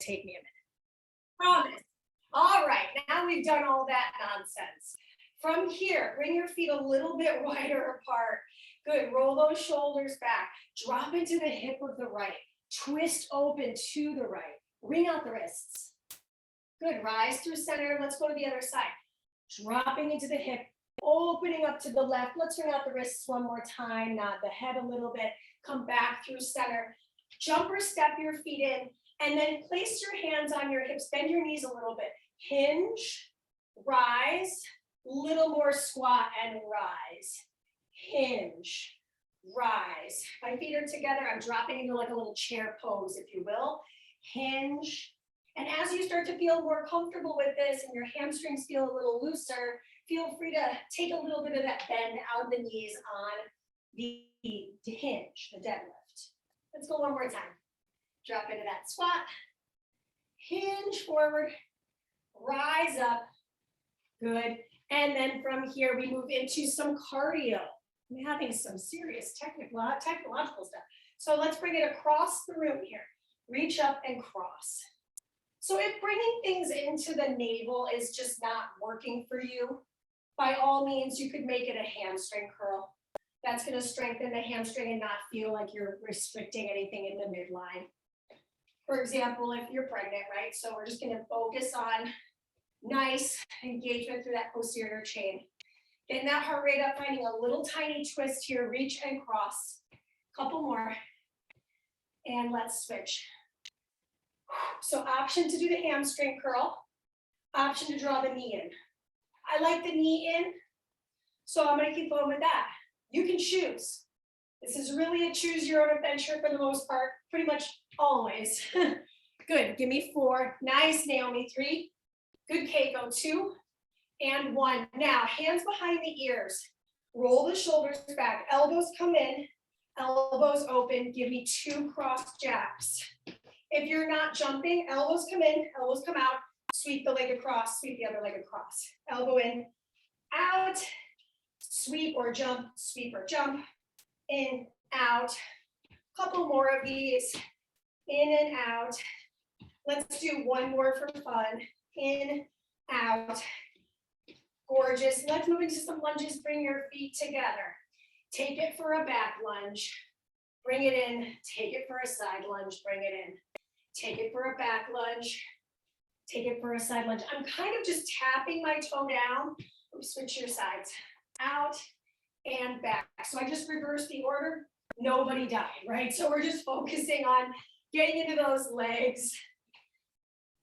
take me a minute. Promise. All right, now we've done all that nonsense. From here, bring your feet a little bit wider apart. Good, roll those shoulders back. Drop into the hip of the right. Twist open to the right. Wring out the wrists. Good, rise through center. Let's go to the other side. Dropping into the hip, opening up to the left. Let's wring out the wrists one more time. Nod the head a little bit. Come back through center. Jump or step your feet in. And then place your hands on your hips. Bend your knees a little bit. Hinge, rise, little more squat and rise. Hinge, rise. My feet are together. I'm dropping into like a little chair pose, if you will. Hinge. And as you start to feel more comfortable with this and your hamstrings feel a little looser, feel free to take a little bit of that bend out of the knees on the hinge, the deadlift. Let's go one more time. Drop into that squat. Hinge forward. Rise up. Good. And then from here, we move into some cardio. I'm having some serious technological stuff. So let's bring it across the room here. Reach up and cross. So if bringing things into the navel is just not working for you, by all means, you could make it a hamstring curl. That's going to strengthen the hamstring and not feel like you're restricting anything in the midline. For example, if you're pregnant, right? So we're just going to focus on nice engagement through that posterior chain. Getting that heart rate up, finding a little tiny twist here, reach and cross. Couple more. And let's switch. So option to do the hamstring curl, option to draw the knee in. I like the knee in, so I'm going to keep going with that. You can choose. This is really a choose your own adventure for the most part, pretty much always. Good, give me 4. Nice, Naomi, 3. Good, Keiko, 2 and 1. Now, hands behind the ears. Roll the shoulders back. Elbows come in, elbows open. Give me 2 cross jacks. If you're not jumping, elbows come in, elbows come out. Sweep the leg across, sweep the other leg across. Elbow in, out. Sweep or jump, sweep or jump. In, out. Couple more of these. In and out. Let's do one more for fun. In, out. Gorgeous. Let's move into some lunges. Bring your feet together. Take it for a back lunge. Bring it in. Take it for a side lunge. Bring it in. Take it for a back lunge. Take it for a side lunge. I'm kind of just tapping my toe down. Switch your sides. Out and back. So I just reversed the order. Nobody died, right? So we're just focusing on getting into those legs.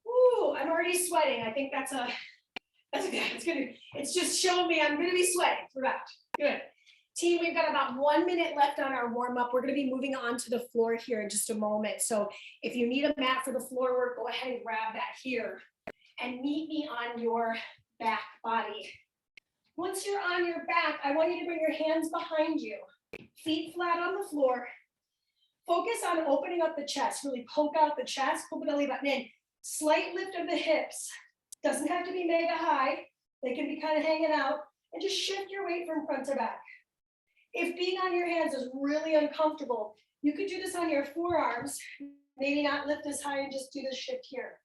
Woo, I'm already sweating. I think that's good. It's just showing me I'm gonna be sweating throughout. Good. Team, we've got about 1 minute left on our warm up. We're gonna be moving on to the floor here in just a moment. So if you need a mat for the floor work, go ahead and grab that here and meet me on your back body. Once you're on your back, I want you to bring your hands behind you, feet flat on the floor. Focus on opening up the chest, really poke out the chest, pull the belly button in. Slight lift of the hips. Doesn't have to be mega high. They can be kind of hanging out. And just shift your weight from front to back. If being on your hands is really uncomfortable, you could do this on your forearms. Maybe not lift as high and just do this shift here.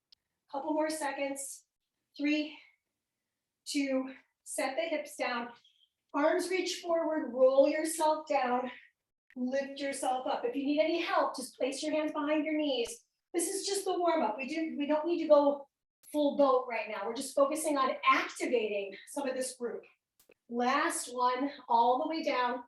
Couple more seconds. 3, 2, set the hips down. Arms reach forward, roll yourself down, lift yourself up. If you need any help, just place your hands behind your knees. This is just the warm up. We don't need to go full boat right now. We're just focusing on activating some of this group. Last one, all the way down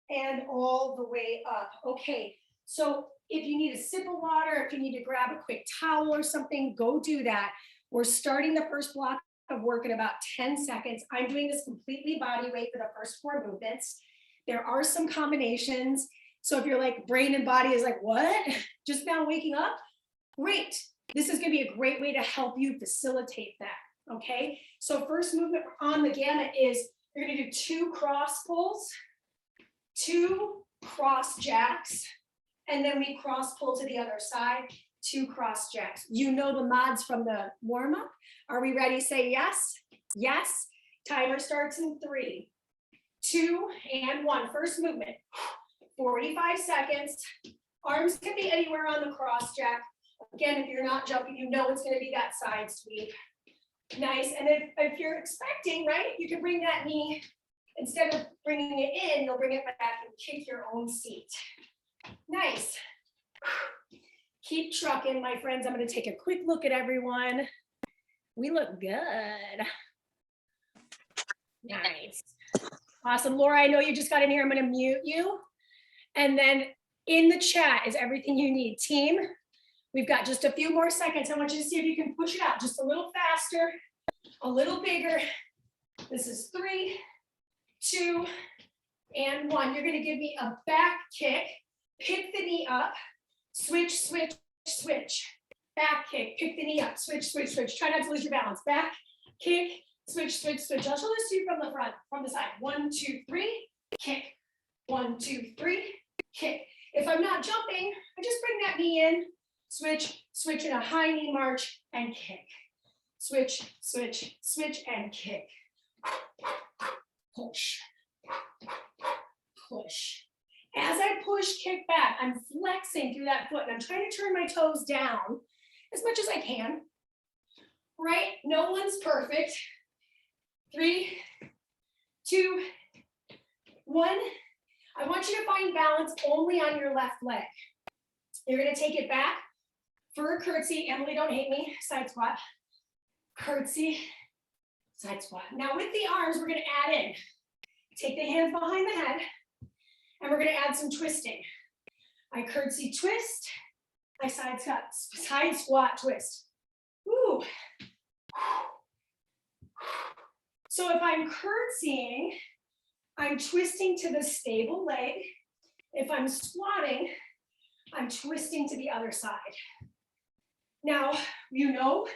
and all the way up. Okay, so if you need a sip of water, if you need to grab a quick towel or something, go do that. We're starting the first block of work in about 10 seconds. I'm doing this completely body weight for the first 4 movements. There are some combinations. So if you're like brain and body is like, what? Just now waking up? Great. This is gonna be a great way to help you facilitate that, okay? So first movement on the gamut is you're gonna do 2 cross pulls, 2 cross jacks, and then we cross pull to the other side, 2 cross jacks. You know the mods from the warm up. Are we ready? Say yes. Yes. Timer starts in 3, 2, and 1. First movement, 45 seconds. Arms can be anywhere on the cross jack. Again, if you're not jumping, you know it's going to be that side sweep. Nice. And if you're expecting, right, you can bring that knee, instead of bringing it in, you'll bring it back and kick your own seat. Nice. Keep trucking, my friends. I'm going to take a quick look at everyone. We look good. Nice. Awesome. Laura, I know you just got in here. I'm going to mute you. And then in the chat is everything you need. Team, we've got just a few more seconds. I want you to see if you can push it out just a little faster, a little bigger. This is 3, 2, and 1. You're going to give me a back kick. Pick the knee up. Switch, switch, switch. Back kick. Pick the knee up. Switch, switch, switch. Try not to lose your balance. Back kick. Switch, switch, switch. I'll show this to you from the front, from the side. 1, 2, 3. Kick. 1, 2, 3. Kick. If I'm not jumping, I just bring that knee in. Switch, switch in a high knee march and kick. Switch, switch, switch and kick. Push. Push. As I push, kick back, I'm flexing through that foot and I'm trying to turn my toes down as much as I can. Right? No one's perfect. 3, 2, 1. I want you to find balance only on your left leg. You're going to take it back for a curtsy. Emily, don't hate me. Side squat. Curtsy. Side squat. Now with the arms, we're going to add in. Take the hands behind the head. And we're going to add some twisting. I curtsy twist. I side squat twist. Woo. So if I'm curtsying, I'm twisting to the stable leg. If I'm squatting, I'm twisting to the other side. Now, you know,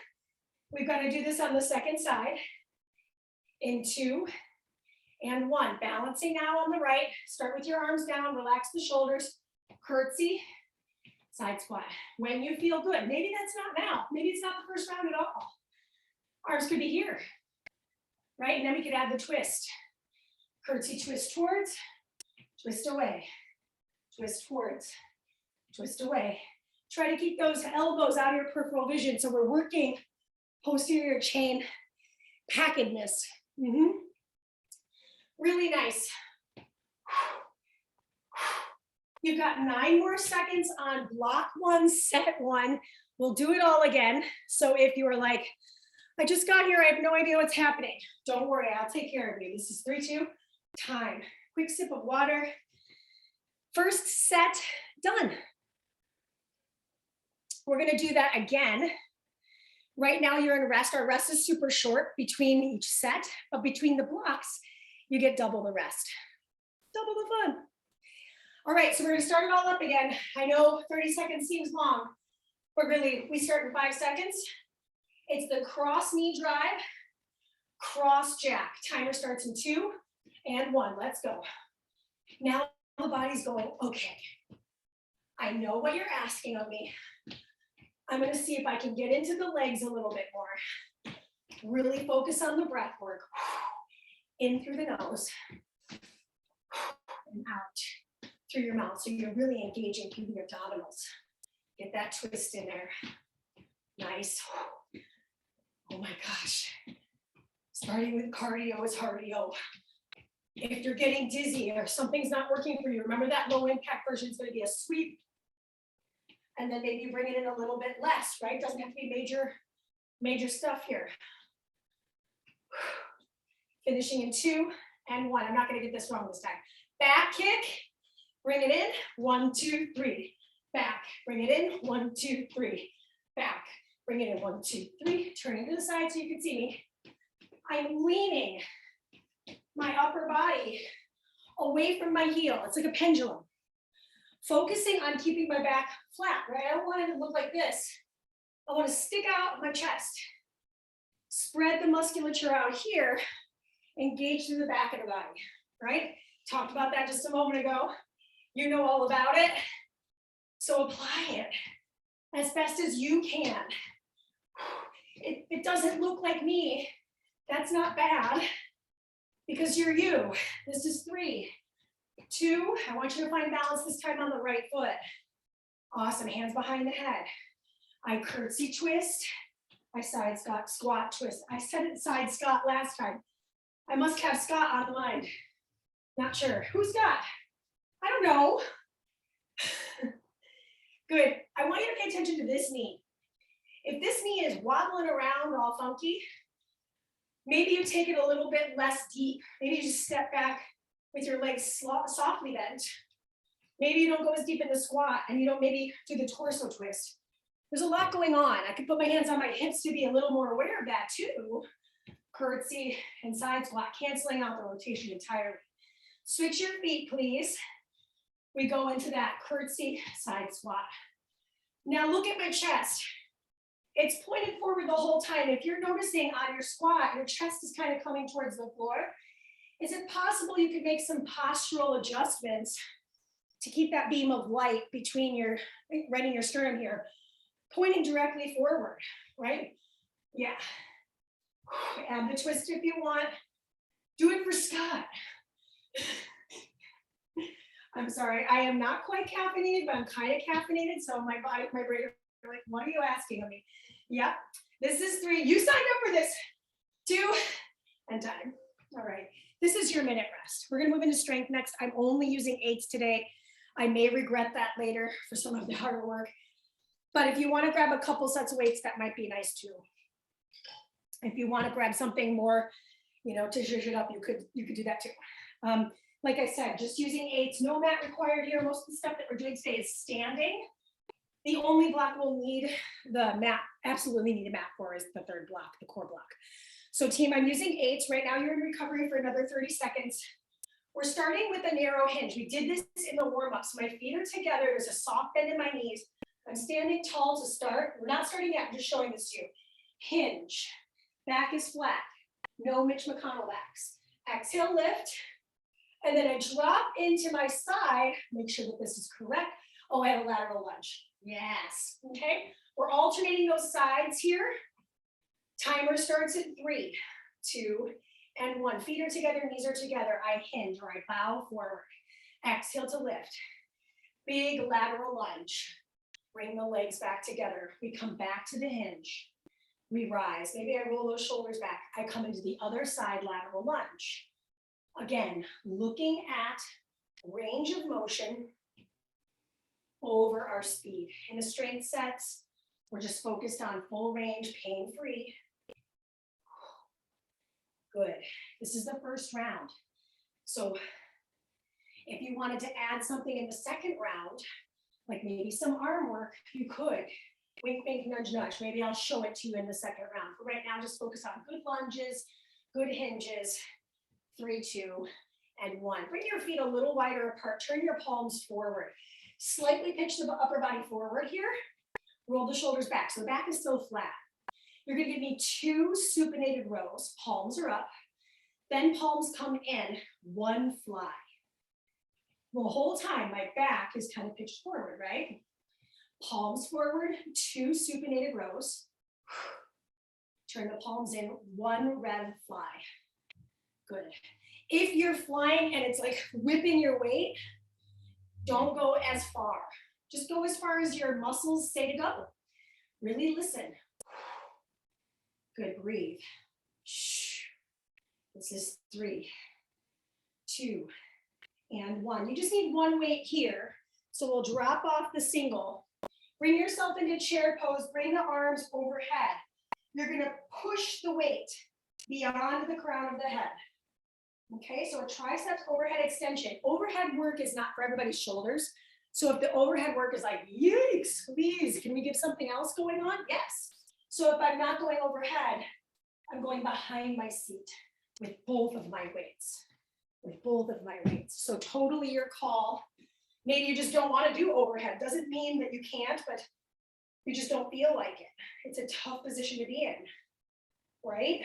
we've got to do this on the second side. In 2 and 1. Balancing now on the right. Start with your arms down, relax the shoulders. Curtsy, side squat. When you feel good. Maybe that's not now. Maybe it's not the first round at all. Arms could be here. Right? And then we could add the twist. Curtsy, twist towards, twist away. Twist towards, twist away. Try to keep those elbows out of your peripheral vision. So we're working posterior chain packedness. Really nice. You've got 9 more seconds on block 1, set 1. We'll do it all again. So if you are like, I just got here, I have no idea what's happening. Don't worry, I'll take care of you. This is 3, 2, time. Quick sip of water. First set, done. We're gonna do that again. Right now you're in rest. Our rest is super short between each set, but between the blocks, you get double the rest. Double the fun. All right, so we're gonna start it all up again. I know 30 seconds seems long, but really, we start in 5 seconds. It's the cross knee drive, cross jack. Timer starts in 2 and 1. Let's go. Now the body's going, okay, I know what you're asking of me. I'm gonna see if I can get into the legs a little bit more. Really focus on the breath work. In through the nose and out through your mouth. So you're really engaging through the abdominals. Get that twist in there. Nice. Oh my gosh. Starting with cardio is cardio. If you're getting dizzy or something's not working for you, remember that low impact version is going to be a sweep. And then maybe bring it in a little bit less, right? Doesn't have to be major stuff here. Finishing in 2 and 1. I'm not going to get this wrong this time. Back kick, bring it in. 1, 2, 3. Back, bring it in. 1, 2, 3. Back, bring it in. 1, 2, 3. Turning to the side so you can see me. I'm leaning my upper body away from my heel. It's like a pendulum. Focusing on keeping my back flat, right? I don't want it to look like this. I want to stick out my chest. Spread the musculature out here. Engage through the back of the body, right? Talked about that just a moment ago. You know all about it. So apply it as best as you can. It doesn't look like me. That's not bad because you're you. This is 3, 2. I want you to find balance this time on the right foot. Awesome. Hands behind the head. I curtsy twist, I side squat twist. I said it side squat last time. I must have Scott on the mind. Not sure. Who's Scott? I don't know. Good. I want you to pay attention to this knee. If this knee is wobbling around all funky, maybe you take it a little bit less deep. Maybe you just step back with your legs softly bent. Maybe you don't go as deep in the squat and you don't maybe do the torso twist. There's a lot going on. I could put my hands on my hips to be a little more aware of that too. Curtsy and side squat, canceling out the rotation entirely. Switch your feet, please. We go into that curtsy side squat. Now look at my chest. It's pointed forward the whole time. If you're noticing on your squat, your chest is kind of coming towards the floor. Is it possible you could make some postural adjustments to keep that beam of light between your, right in your sternum here, pointing directly forward, right? Yeah. Add the twist if you want. Do it for Scott. I'm sorry, I am not quite caffeinated, but I'm kind of caffeinated. So my body, my brain are like, what are you asking of me? Yep, this is 3. You signed up for this. 2, and time. All right, this is your minute rest. We're gonna move into strength next. I'm only using 8s today. I may regret that later for some of the harder work. But if you want to grab a couple sets of weights, that might be nice too. If you want to grab something more, you know, to zhuzh it up, you could do that too. Like I said, just using 8s, no mat required here. Most of the stuff that we're doing today is standing. The only block we'll need the mat, absolutely need a mat for, is the 3rd block, the core block. So team, I'm using 8s. Right now you're in recovery for another 30 seconds. We're starting with a narrow hinge. We did this in the warm-up. So my feet are together. There's a soft bend in my knees. I'm standing tall to start. We're not starting yet, I'm just showing this to you. Hinge, back is flat. No Mitch McConnell backs. Exhale, lift. And then I drop into my side, make sure that this is correct. Oh, I had a lateral lunge. Yes, okay. We're alternating those sides here. Timer starts at 3, 2, and 1. Feet are together, knees are together. I hinge or I bow forward. Exhale to lift. Big lateral lunge. Bring the legs back together. We come back to the hinge. We rise. Maybe I roll those shoulders back. I come into the other side lateral lunge. Again, looking at range of motion over our speed. In the strength sets, we're just focused on full range, pain-free. Good. This is the first round. So if you wanted to add something in the second round, like maybe some arm work, you could. Wink, wink, nudge, nudge. Maybe I'll show it to you in the second round. But right now, just focus on good lunges, good hinges. 3, 2, and 1. Bring your feet a little wider apart. Turn your palms forward. Slightly pitch the upper body forward here. Roll the shoulders back. So the back is still flat. You're going to give me 2 supinated rows. Palms are up. Then palms come in. 1 fly. The whole time, my back is kind of pitched forward, right? Palms forward, 2 supinated rows. Turn the palms in. 1 rev fly. Good. If you're flying and it's like whipping your weight, don't go as far. Just go as far as your muscles say to go. Really listen. Good, breathe. Shh. This is 3, 2, and 1. You just need 1 weight here. So we'll drop off the single. Bring yourself into chair pose. Bring the arms overhead. You're going to push the weight beyond the crown of the head. Okay, so a triceps overhead extension. Overhead work is not for everybody's shoulders. So if the overhead work is like, yikes, please, can we get something else going on? Yes. So if I'm not going overhead, I'm going behind my seat with both of my weights. So totally your call. Maybe you just don't want to do overhead. Doesn't mean that you can't, but you just don't feel like it. It's a tough position to be in, right?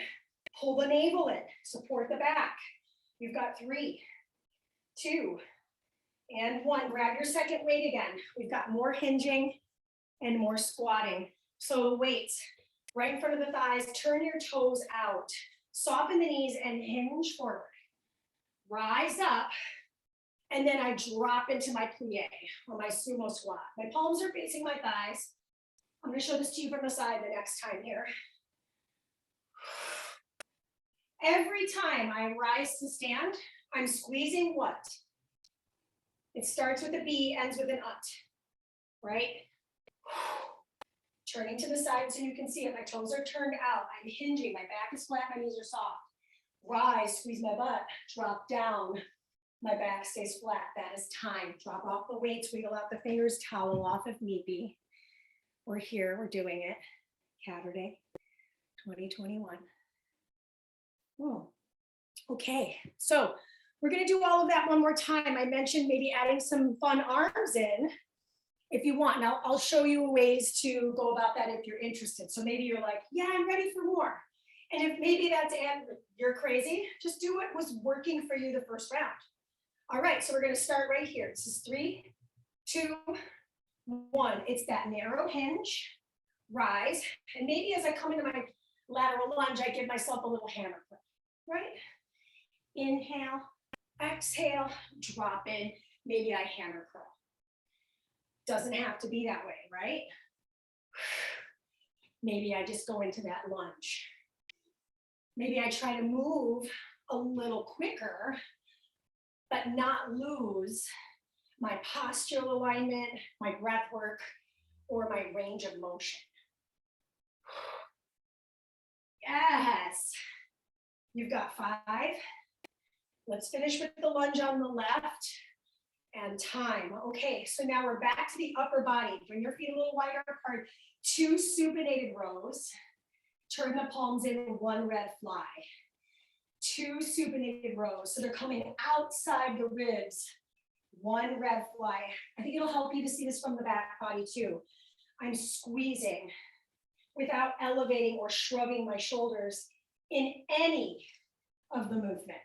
Pull the navel in, support the back. You've got 3, 2, and 1. Grab your second weight again. We've got more hinging and more squatting. So weights right in front of the thighs. Turn your toes out. Soften the knees and hinge forward. Rise up. And then I drop into my plie or my sumo squat. My palms are facing my thighs. I'm going to show this to you from the side the next time here. Every time I rise to stand, I'm squeezing what? It starts with a B, ends with an ut, right? Turning to the side so you can see it. My toes are turned out. I'm hinging. My back is flat. My knees are soft. Rise, squeeze my butt. Drop down. My back stays flat. That is time. Drop off the weights. Wiggle out the fingers. Towel off if need be. We're here. We're doing it. Saturday, 2021. Oh. Okay. So we're going to do all of that one more time. I mentioned maybe adding some fun arms in. If you want. Now, I'll show you ways to go about that if you're interested. So maybe you're like, yeah, I'm ready for more. And if maybe that's, and you're crazy, just do what was working for you the first round. All right, so we're going to start right here. This is 3, 2, 1. It's that narrow hinge, rise. And maybe as I come into my lateral lunge, I give myself a little hammer clip, right? Inhale, exhale, drop in. Maybe I hammer curl. Doesn't have to be that way, right? Maybe I just go into that lunge. Maybe I try to move a little quicker, but not lose my postural alignment, my breath work, or my range of motion. Yes. You've got 5. Let's finish with the lunge on the left. And time. Okay, so now we're back to the upper body. Bring your feet a little wider apart. 2 supinated rows. Turn the palms in 1 red fly. 2 supinated rows. So they're coming outside the ribs. 1 red fly. I think it'll help you to see this from the back body too. I'm squeezing without elevating or shrugging my shoulders in any of the movement.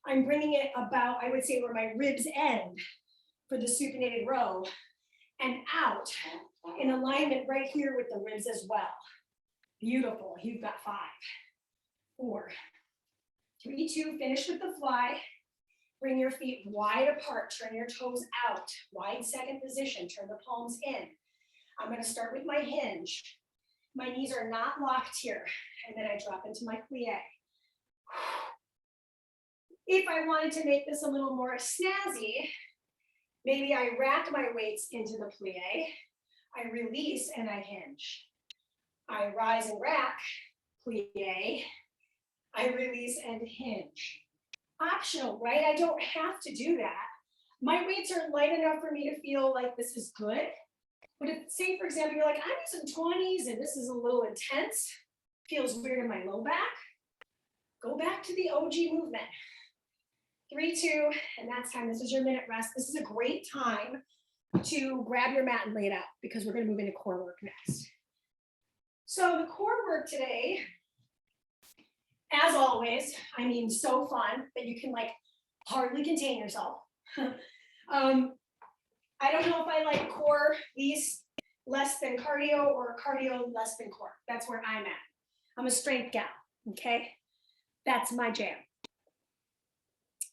I'm bringing it about, I would say, where my ribs end for the supinated row and out in alignment right here with the ribs as well. Beautiful. You've got 5, 4, 3, 2. Finish with the fly. Bring your feet wide apart. Turn your toes out. Wide second position. Turn the palms in. I'm going to start with my hinge. My knees are not locked here. And then I drop into my plie. If I wanted to make this a little more snazzy, maybe I rack my weights into the plie, I release and I hinge. I rise and rack, plie, I release and hinge. Optional, right? I don't have to do that. My weights are light enough for me to feel like this is good. But if, say, for example, you're like, I'm using 20s and this is a little intense, feels weird in my low back, go back to the OG movement. 3, 2, and that's time. This is your minute rest. This is a great time to grab your mat and lay it out because we're going to move into core work next. So the core work today, as always, I mean, so fun that you can like hardly contain yourself. I don't know if I like core less than cardio or cardio less than core. That's where I'm at. I'm a strength gal, okay? That's my jam.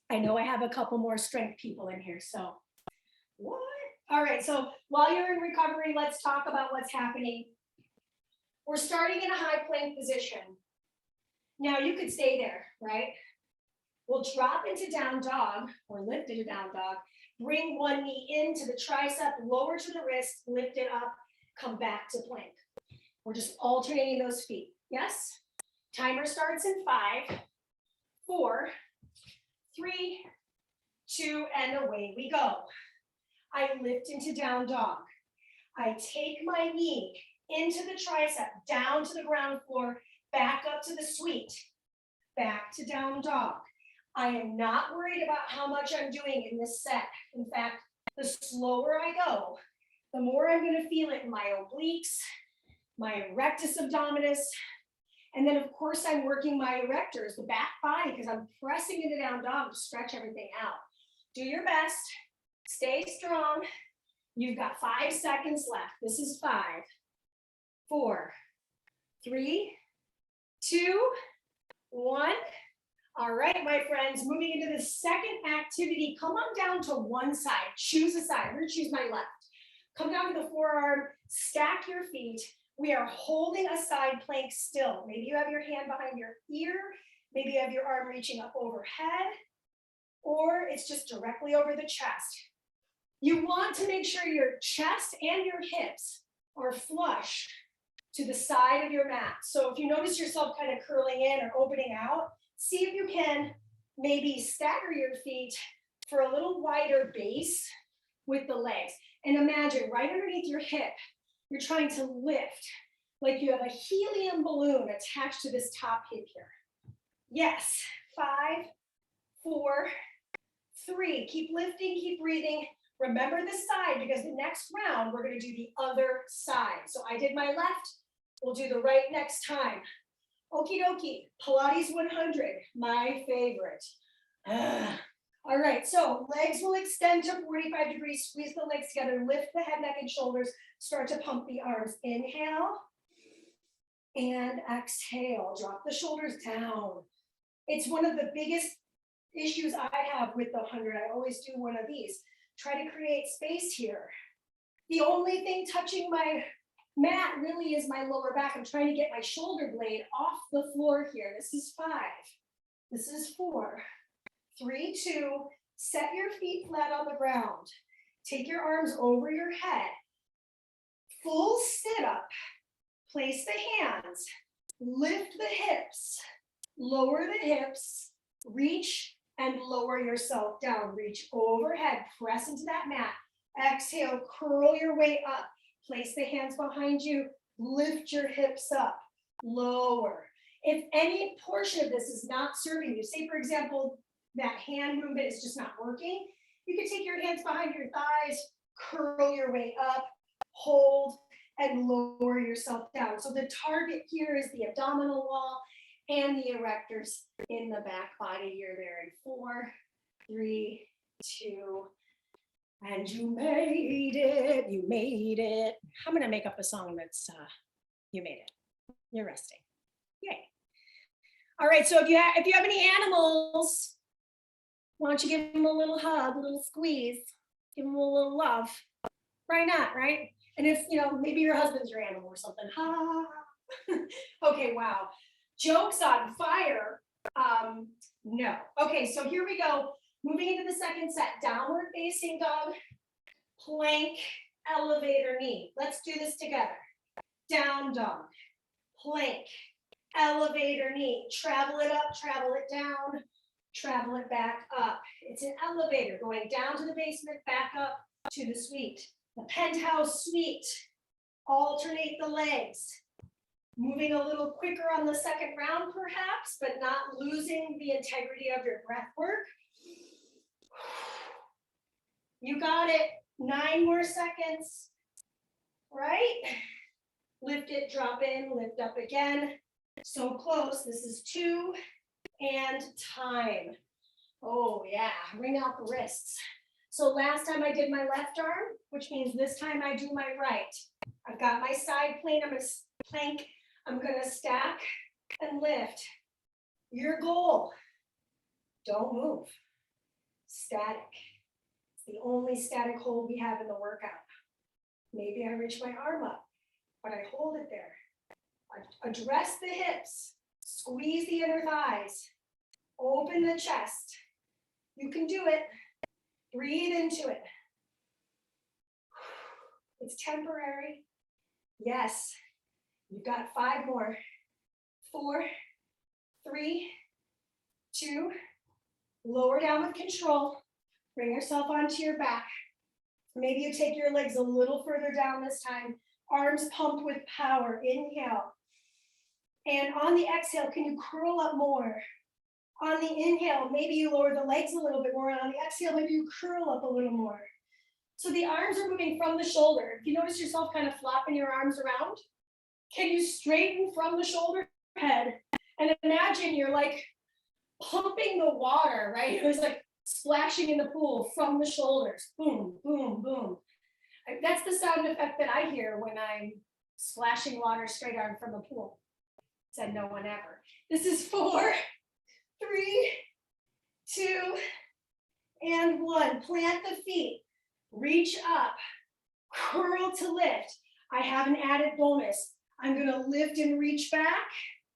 I know I have a couple more strength people in here, so what? All right, so while you're in recovery, let's talk about what's happening. We're starting in a high plank position. Now you could stay there, right? We'll drop into down dog or lift into down dog, bring one knee into the tricep, lower to the wrist, lift it up, come back to plank. We're just alternating those feet, yes? Timer starts in 5, 4, 3, 2, and away we go. I lift into down dog. I take my knee into the tricep, down to the ground floor, back up to the sweet, back to down dog. I am not worried about how much I'm doing in this set. In fact, the slower I go, the more I'm going to feel it in my obliques, my rectus abdominis, and then of course I'm working my erectors, the back body, because I'm pressing into down dog to stretch everything out. Do your best, stay strong. You've got 5 seconds left. This is 5, 4, 3, 2, 1. All right, my friends, moving into the second activity, come on down to one side, choose a side. I'm gonna choose my left. Come down to the forearm, Stack your feet. We are holding a side plank still. Maybe you have your hand behind your ear. Maybe you have your arm reaching up overhead, or it's just directly over the chest. You want to make sure your chest and your hips are flush to the side of your mat. So if you notice yourself kind of curling in or opening out, see if you can maybe stagger your feet for a little wider base with the legs. And imagine right underneath your hip, you're trying to lift like you have a helium balloon attached to this top hip here. Yes, 5, 4, 3. Keep lifting, keep breathing. Remember this side because the next round we're going to do the other side. So I did my left, we'll do the right next time. Okie dokie, Pilates 100, my favorite. All right, so legs will extend to 45 degrees, squeeze the legs together, lift the head, neck, and shoulders, start to pump the arms. Inhale and exhale, drop the shoulders down. It's one of the biggest issues I have with the 100. I always do one of these. Try to create space here. The only thing touching my mat really is my lower back. I'm trying to get my shoulder blade off the floor here. This is 5. This is 4. 3, 2. Set your feet flat on the ground. Take your arms over your head. Full sit up. Place the hands. Lift the hips. Lower the hips. Reach and lower yourself down. Reach overhead. Press into that mat. Exhale. Curl your weight up. Place the hands behind you. Lift your hips up. Lower. If any portion of this is not serving you, say for example, that hand movement is just not working, you can take your hands behind your thighs, curl your way up, hold, and lower yourself down. So the target here is the abdominal wall and the erectors in the back body. You're there in 4, 3, 2, and you made it. You made it. I'm gonna make up a song that's you made it. You're resting. Yay. All right, so if you have any animals, why don't you give them a little hug, a little squeeze, give them a little love. Why not, right? And if, maybe your husband's your animal or something. Ha. Okay, wow. Jokes on fire. No. Okay, so here we go. Moving into the second set. Downward facing dog, plank, elevator knee. Let's do this together. Down dog, plank, elevator knee. Travel it up, travel it down. Travel it back up. It's an elevator going down to the basement, back up to the suite. The penthouse suite. Alternate the legs. Moving a little quicker on the second round perhaps, but not losing the integrity of your breath work. You got it. 9 more seconds. Right? Lift it, drop in, lift up again. So close. This is 2. And time. Oh yeah, wring out the wrists. So last time I did my left arm, which means this time I do my right. I've got my side plank, I'm gonna stack and lift. Your goal, don't move. Static. It's the only static hold we have in the workout. Maybe I reach my arm up, but I hold it there. I address the hips. Squeeze the inner thighs. Open the chest. You can do it. Breathe into it. It's temporary. Yes. You've got 5 more. 4, 3, 2. Lower down with control. Bring yourself onto your back. Maybe you take your legs a little further down this time. Arms pumped with power. Inhale. And on the exhale, can you curl up more? On the inhale, maybe you lower the legs a little bit more. And on the exhale, maybe you curl up a little more. So the arms are moving from the shoulder. If you notice yourself kind of flopping your arms around, can you straighten from the shoulder head? And imagine you're like pumping the water, right? It was like splashing in the pool from the shoulders. Boom, boom, boom. That's the sound effect that I hear when I'm splashing water straight on from a pool. Said no one ever. This is 4, 3, 2, and 1. Plant the feet. Reach up. Curl to lift. I have an added bonus. I'm gonna lift and reach back,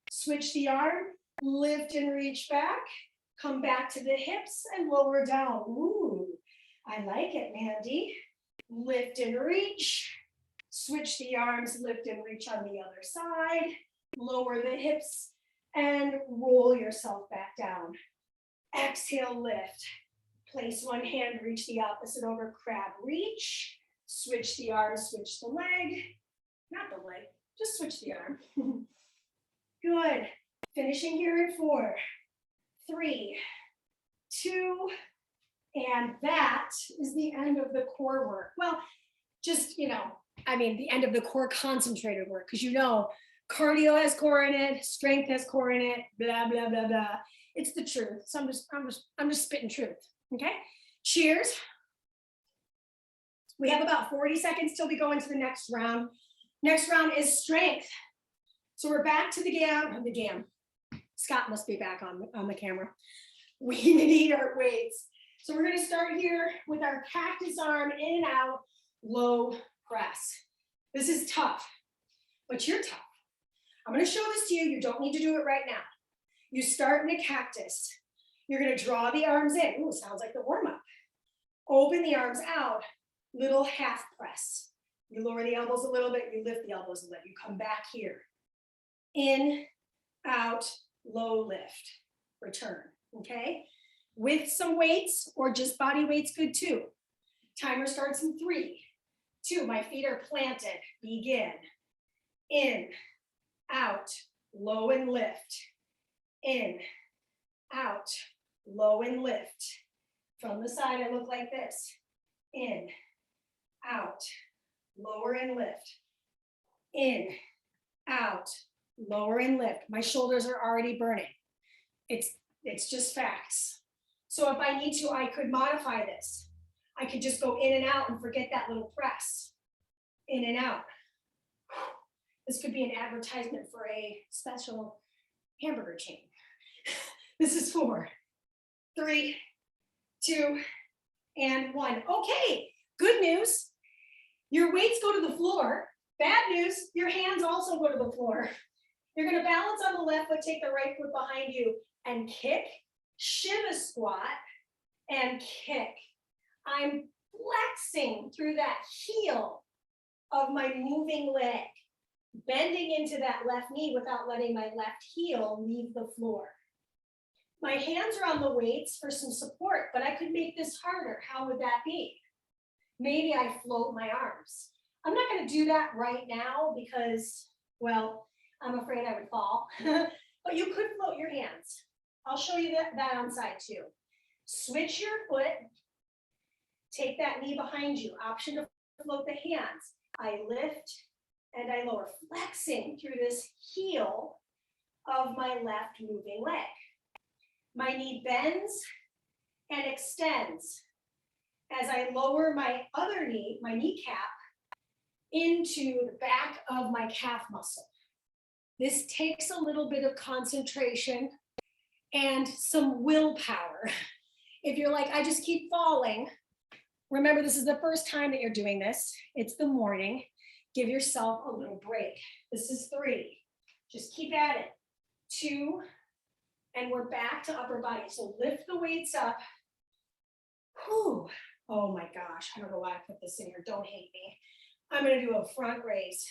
switch the arm, lift and reach back, come back to the hips and lower down. Ooh, I like it, Mandy. Lift and reach, switch the arms, lift and reach on the other side, lower the hips and roll yourself back down. Exhale, lift. Place one hand, reach the opposite over, crab reach. Switch the arm, switch the leg. Not the leg, just switch the arm. Good. Finishing here in 4, 3, 2, and that is the end of the core work. Well, just, the end of the core concentrated work, because cardio has core in it, strength has core in it, blah, blah, blah, blah. It's the truth. So I'm just spitting truth. Okay? Cheers. We have about 40 seconds till we go into the next round. Next round is strength. So we're back to the GAM. Scott must be back on the camera. We need our weights. So we're going to start here with our cactus arm, in and out, low press. This is tough, but you're tough. I'm going to show this to you. You don't need to do it right now. You start in a cactus. You're going to draw the arms in. Ooh, sounds like the warm-up. Open the arms out, little half press. You lower the elbows a little bit, you lift the elbows a little, you come back here. In, out, low lift, return, okay? With some weights or just body weight's good too. Timer starts in 3, 2, my feet are planted, begin. In, out, low and lift. In, out, low and lift. From the side, I look like this. In, out, lower and lift. In, out, lower and lift. My shoulders are already burning. It's just facts. So if I need to, I could modify this. I could just go in and out and forget that little press. In and out. This could be an advertisement for a special hamburger chain. This is 4, 3, 2, and 1. Okay, good news. Your weights go to the floor. Bad news, your hands also go to the floor. You're gonna balance on the left foot, take the right foot behind you and kick, Shiva squat, and kick. I'm flexing through that heel of my moving leg, bending into that left knee without letting my left heel leave the floor. My hands are on the weights for some support, but I could make this harder. How would that be? Maybe I float my arms. I'm not going to do that right now because, well, I'm afraid I would fall, but you could float your hands. I'll show you that on side too. Switch your foot, take that knee behind you. Option to float the hands. I lift and I lower, flexing through this heel of my left moving leg. My knee bends and extends as I lower my other knee, my kneecap, into the back of my calf muscle. This takes a little bit of concentration and some willpower. If you're like, I just keep falling, remember this is the first time that you're doing this. It's the morning. Give yourself a little break. This is 3. Just keep at it. 2, and we're back to upper body. So lift the weights up. Whew. Oh my gosh, I don't know why I put this in here. Don't hate me. I'm gonna do a front raise.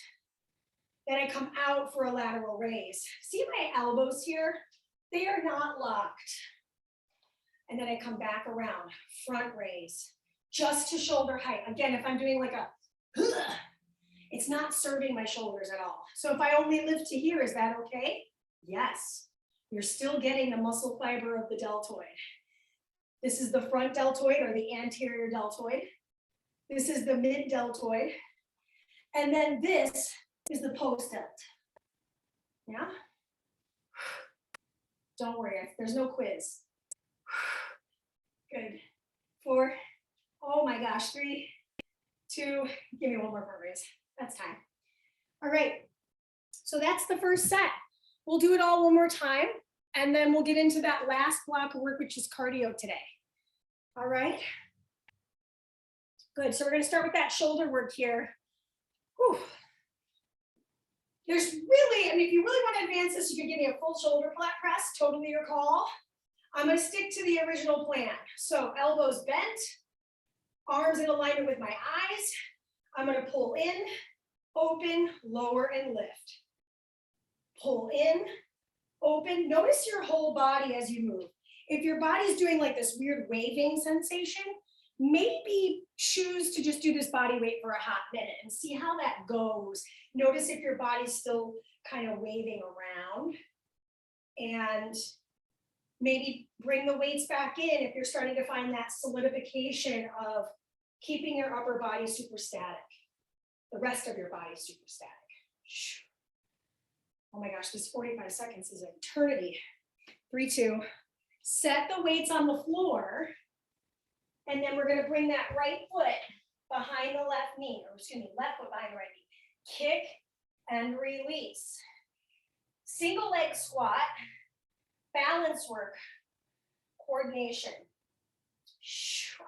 Then I come out for a lateral raise. See my elbows here? They are not locked. And then I come back around, front raise, just to shoulder height. Again, if I'm doing like a, it's not serving my shoulders at all. So if I only lift to here, is that okay? Yes. You're still getting the muscle fiber of the deltoid. This is the front deltoid or the anterior deltoid. This is the mid deltoid. And then this is the post delt. Yeah? Don't worry, there's no quiz. Good. 4, oh my gosh, 3, 2, give me one more front raise. That's time. All right, so that's the first set. We'll do it all one more time, and then we'll get into that last block of work, which is cardio today. All right. Good, so we're gonna start with that shoulder work here. Whew. There's really, I mean, if you really want to advance this, you can give me a full shoulder press, totally your call. I'm going to stick to the original plan. So elbows bent, arms in alignment with my eyes. I'm going to pull in, open, lower, and lift. Pull in, open. Notice your whole body as you move. If your body's doing like this weird waving sensation, maybe choose to just do this body weight for a hot minute and see how that goes. Notice if your body's still kind of waving around, and maybe bring the weights back in if you're starting to find that solidification of keeping your upper body super static, the rest of your body super static. Oh my gosh, this 45 seconds is an eternity. 3, 2, set the weights on the floor. And then we're going to bring that right foot behind the left knee, or excuse me, left foot behind the right knee. Kick and release. Single leg squat, balance work, coordination.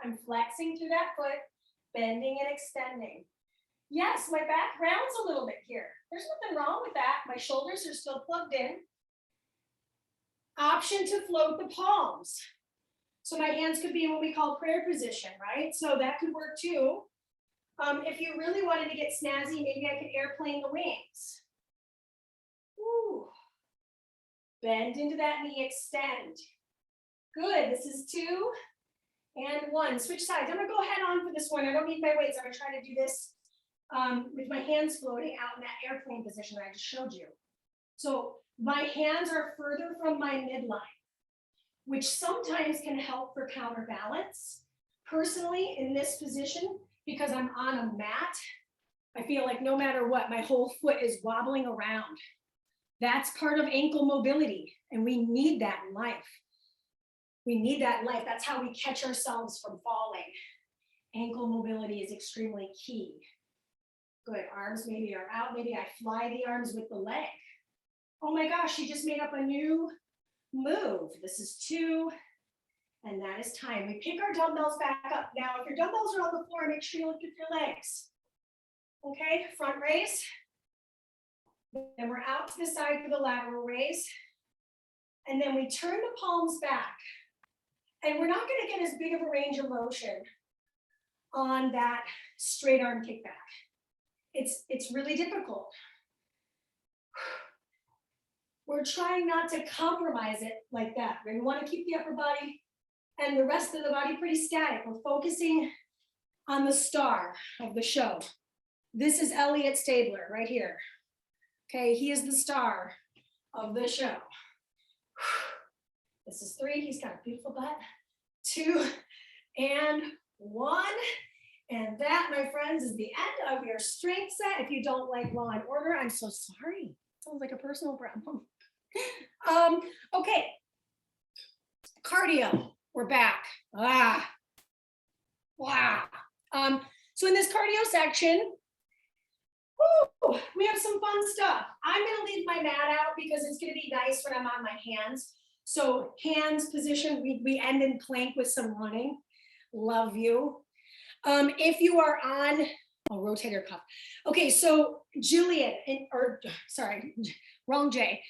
I'm flexing through that foot, bending and extending. Yes, my back rounds a little bit here. There's nothing wrong with that. My shoulders are still plugged in. Option to float the palms. So my hands could be in what we call prayer position, right? So that could work too. If you really wanted to get snazzy, maybe I could airplane the wings. Ooh. Bend into that knee, extend. Good, this is 2 and 1. Switch sides. I'm gonna go head on for this one. I don't need my weights. I'm gonna try to do this with my hands floating out in that airplane position that I just showed you. So my hands are further from my midline, which sometimes can help for counterbalance. Personally, in this position, because I'm on a mat, I feel like no matter what, my whole foot is wobbling around. That's part of ankle mobility, and we need that in life. We need that in life. That's how we catch ourselves from falling. Ankle mobility is extremely key. Good, arms maybe are out. Maybe I fly the arms with the leg. Oh my gosh, she just made up a new move. This is 2, and that is time. We pick our dumbbells back up. Now, if your dumbbells are on the floor, make sure you lift with your legs. Okay, front raise. Then we're out to the side for the lateral raise. And then we turn the palms back. And we're not gonna get as big of a range of motion on that straight arm kickback. It's really difficult. We're trying not to compromise it like that. We want to keep the upper body and the rest of the body pretty static. We're focusing on the star of the show. This is Elliot Stabler right here. Okay, he is the star of the show. This is 3, he's got a beautiful butt. 2 and 1. And that, my friends, is the end of your strength set. If you don't like Law and Order, I'm so sorry. Sounds like a personal problem. Okay, cardio, we're back. Wow. So in this cardio section, we have some fun stuff. I'm gonna leave my mat out because it's gonna be nice when I'm on my hands. So hands position, we end in plank with some running. Love you. If you are on, rotate your cuff. Okay, so Julian, wrong J.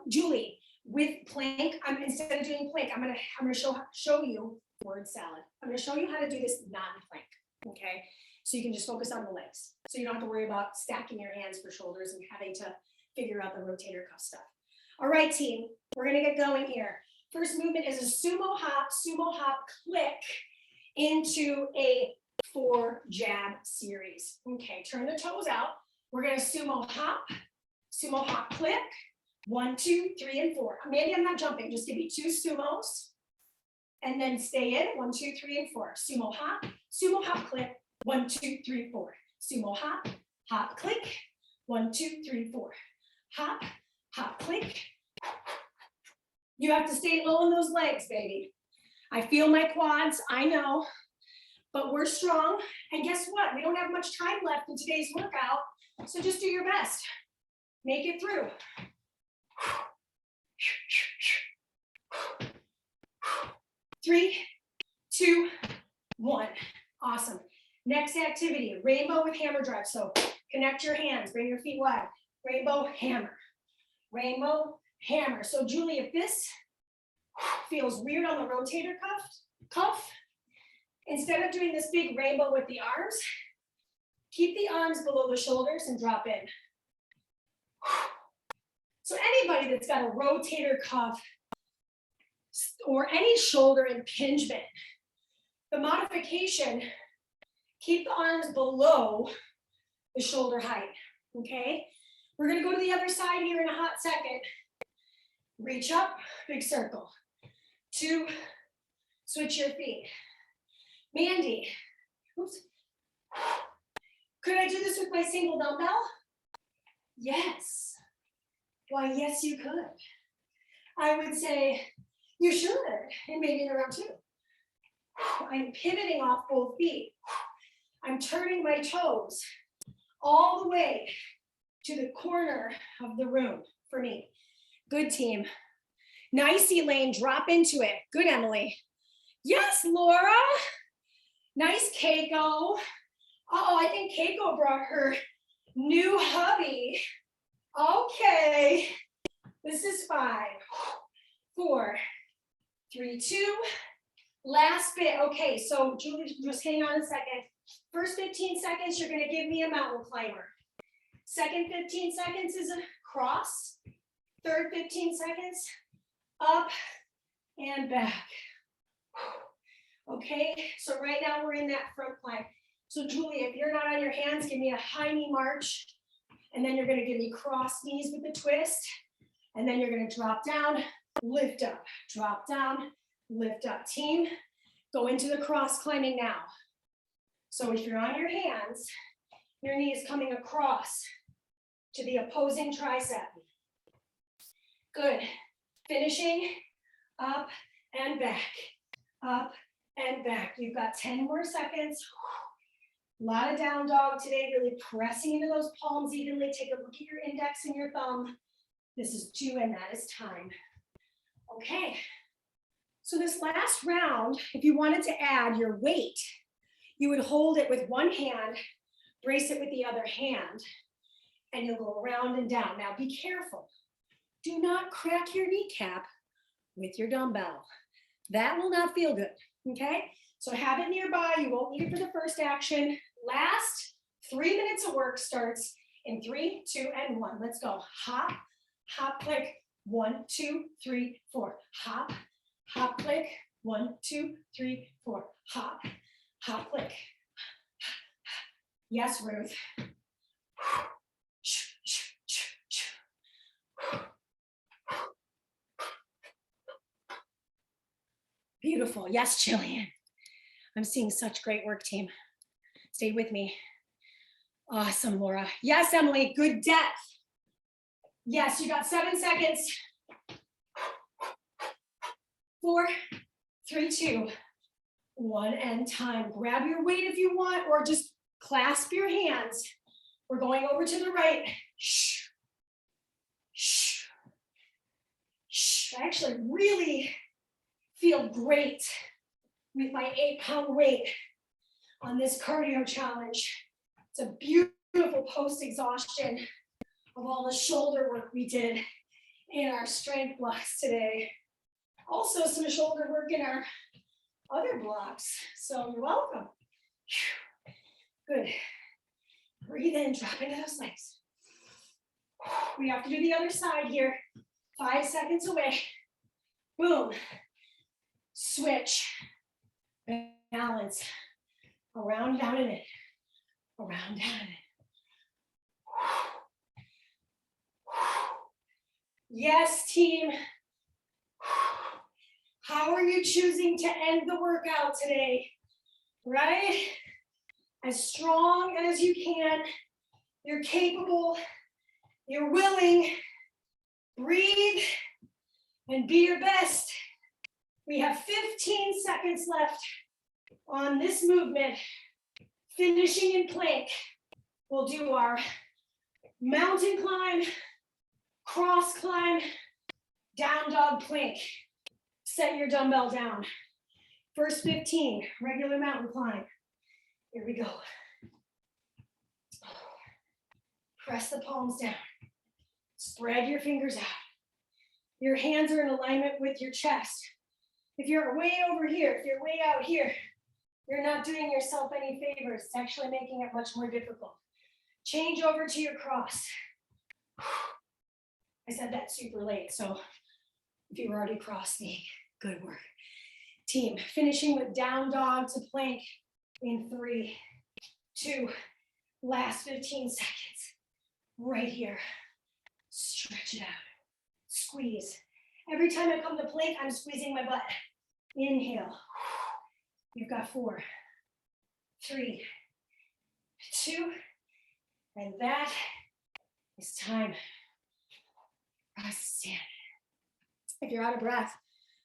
Julie, with plank, instead of doing plank, I'm gonna show you word salad. I'm gonna show you how to do this non-plank, okay? So you can just focus on the legs. So you don't have to worry about stacking your hands for shoulders and having to figure out the rotator cuff stuff. All right, team, we're gonna get going here. First movement is a sumo hop click into a 4 jab series. Okay, turn the toes out. We're gonna sumo hop click. 1, 2, 3, and 4. Maybe I'm not jumping, just give me 2 sumos. And then stay in, 1, 2, 3, and 4. Sumo hop click, 1, 2, 3, 4. Sumo hop click, 1, 2, 3, 4. Hop click. You have to stay low in those legs, baby. I feel my quads, I know, but we're strong. And guess what? We don't have much time left in today's workout, so just do your best. Make it through. 3, 2, 1. Awesome. Next activity, rainbow with hammer drive. So connect your hands, bring your feet wide. rainbow hammer, rainbow hammer. So Julie, if this feels weird on the rotator cuff, instead of doing this big rainbow with the arms, keep the arms below the shoulders and drop in. So anybody that's got a rotator cuff or any shoulder impingement, the modification, keep the arms below the shoulder height, okay? We're gonna go to the other side here in a hot second. Reach up, big circle. 2, switch your feet. Mandy, oops. Could I do this with my single dumbbell? Yes. Why, yes, you could. I would say you should, and maybe in around 2. I'm pivoting off both feet. I'm turning my toes all the way to the corner of the room for me. Good, team. Nice, Elaine, drop into it. Good, Emily. Yes, Laura. Nice, Keiko. Uh-oh, I think Keiko brought her new hubby. Okay, this is 5, 4, 3, 2. Last bit. Okay, so Julie, just hang on a second. First 15 seconds, you're gonna give me a mountain climber. Second 15 seconds is a cross. Third 15 seconds, up and back. Okay, so right now we're in that front plank. So Julie, if you're not on your hands, give me a high knee march. And then you're gonna give me cross knees with a twist. And then you're gonna drop down, lift up, drop down, lift up. Team, go into the cross climbing now. So if you're on your hands, your knee is coming across to the opposing tricep. Good. Finishing up and back, up and back. You've got 10 more seconds. A lot of down dog today, really pressing into those palms evenly. Take a look at your index and your thumb. This is 2 and that is time. Okay. So this last round, if you wanted to add your weight, you would hold it with one hand, brace it with the other hand, and you'll go around and down. Now be careful. Do not crack your kneecap with your dumbbell. That will not feel good, okay? So have it nearby. You won't need it for the first action. Last 3 minutes of work starts in 3, 2, and 1. Let's go. Hop, hop, click. 1, 2, 3, 4. Hop, hop, click. 1, 2, 3, 4. Hop, hop, click. Yes, Ruth. Beautiful. Yes, Jillian. I'm seeing such great work, team. Stay with me. Awesome, Laura. Yes, Emily. Good depth. Yes, you got 7 seconds. 4, 3, 2, 1, and time. Grab your weight if you want, or just clasp your hands. We're going over to the right. Shh. Shh. Shh. I actually really feel great with my 8-pound weight on this cardio challenge. It's a beautiful post-exhaustion of all the shoulder work we did in our strength blocks today. Also some shoulder work in our other blocks. So you're welcome. Good. Breathe in, drop into those legs. We have to do the other side here. 5 seconds away. Boom. Switch. Balance. Around, down, and in. Around, down, and in. Yes, team. How are you choosing to end the workout today? Right? As strong as you can. You're capable. You're willing. Breathe and be your best. We have 15 seconds left on this movement. Finishing in plank. We'll do our mountain climb, cross climb, down dog plank. Set your dumbbell down. First 15, regular mountain climb. Here we go. Press the palms down. Spread your fingers out. Your hands are in alignment with your chest. If you're way over here, if you're way out here, you're not doing yourself any favors. It's actually making it much more difficult. Change over to your cross. I said that super late, so if you were already crossing, good work. Team, finishing with down dog to plank in 3, 2, last 15 seconds. Right here. Stretch it out. Squeeze. Every time I come to plank, I'm squeezing my butt. Inhale. You've got 4, 3, 2, and that is time. Rise, stand. If you're out of breath,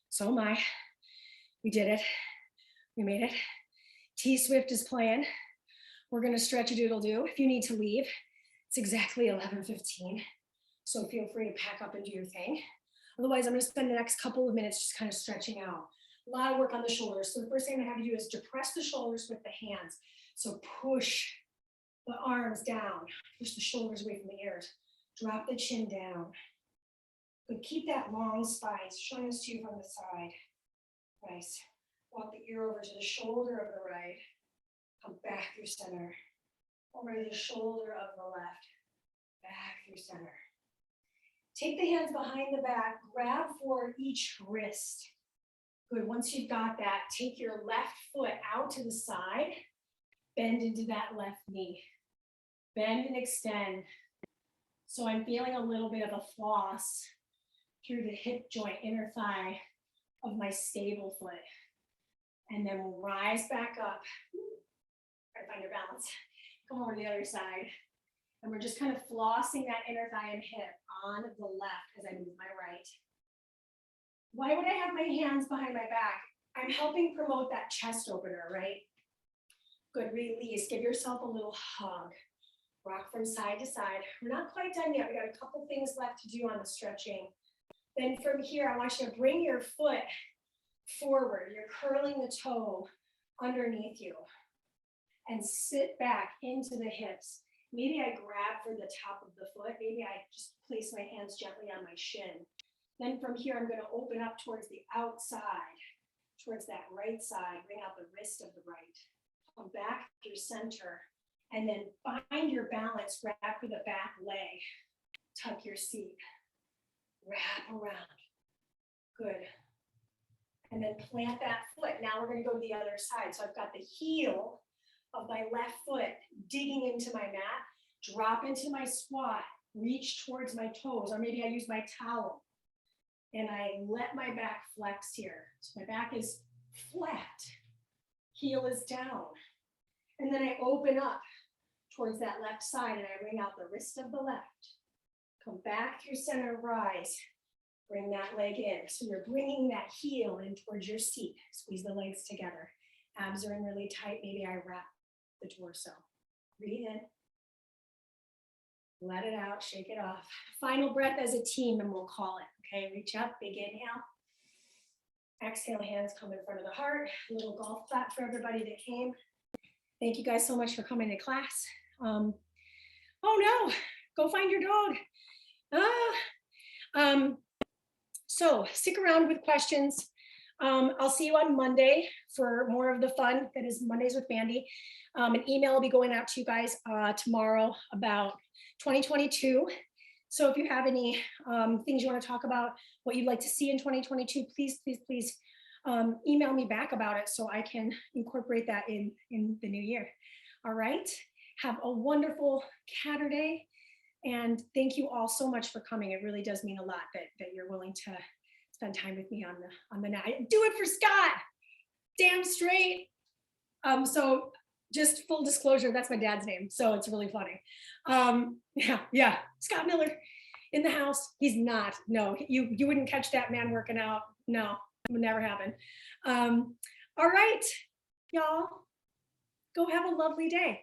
so am I. We did it. We made it. T Swift is playing. We're gonna stretch a doodle do. If you need to leave, it's exactly 11:15. So feel free to pack up and do your thing. Otherwise, I'm gonna spend the next couple of minutes just kind of stretching out. A lot of work on the shoulders. So the first thing I have you do is depress the shoulders with the hands. So push the arms down, push the shoulders away from the ears. Drop the chin down. But keep that long spine, showing this to you from the side. Nice. Walk the ear over to the shoulder of the right. Come back through center. Over to the shoulder of the left. Back through center. Take the hands behind the back. Grab for each wrist. Good. Once you've got that, take your left foot out to the side. Bend into that left knee. Bend and extend. So I'm feeling a little bit of a floss through the hip joint, inner thigh of my stable foot. And then we'll rise back up. Try to find your balance. Come over to the other side. And we're just kind of flossing that inner thigh and hip on the left as I move my right. Why would I have my hands behind my back? I'm helping promote that chest opener, right? Good, release. Give yourself a little hug. Rock from side to side. We're not quite done yet. We got a couple things left to do on the stretching. Then from here, I want you to bring your foot forward. You're curling the toe underneath you. And sit back into the hips. Maybe I grab for the top of the foot. Maybe I just place my hands gently on my shin. Then from here, I'm going to open up towards the outside, towards that right side. Bring out the wrist of the right. Come back through center. And then find your balance. Grab for the back leg. Tuck your seat. Wrap around. Good. And then plant that foot. Now we're going to go to the other side. So I've got the heel of my left foot digging into my mat. Drop into my squat. Reach towards my toes. Or maybe I use my towel. And I let my back flex here. So my back is flat. Heel is down. And then I open up towards that left side and I bring out the wrist of the left. Come back through center, rise. Bring that leg in. So you're bringing that heel in towards your seat. Squeeze the legs together. Abs are in really tight. Maybe I wrap the torso. Breathe in. Let it out. Shake it off. Final breath as a team and we'll call it. Okay, reach up. Big inhale. Exhale, hands come in front of the heart. A little golf clap for everybody that came. Thank you guys so much for coming to class. Oh no, go find your dog. So stick around with questions. I'll see you on Monday for more of the fun that is Mondays with Mandy. An email will be going out to you guys tomorrow about 2022. So if you have any things you want to talk about, what you'd like to see in 2022, please email me back about it so I can incorporate that in the new year. All right. Have a wonderful Saturday. And thank you all so much for coming. It really does mean a lot that you're willing to spend time with me on the night. Do it for Scott. Damn straight. So just full disclosure, that's my dad's name. So it's really funny. Yeah. Scott Miller in the house. He's not. No, you wouldn't catch that man working out. No, it would never happen. All right, y'all. Go have a lovely day.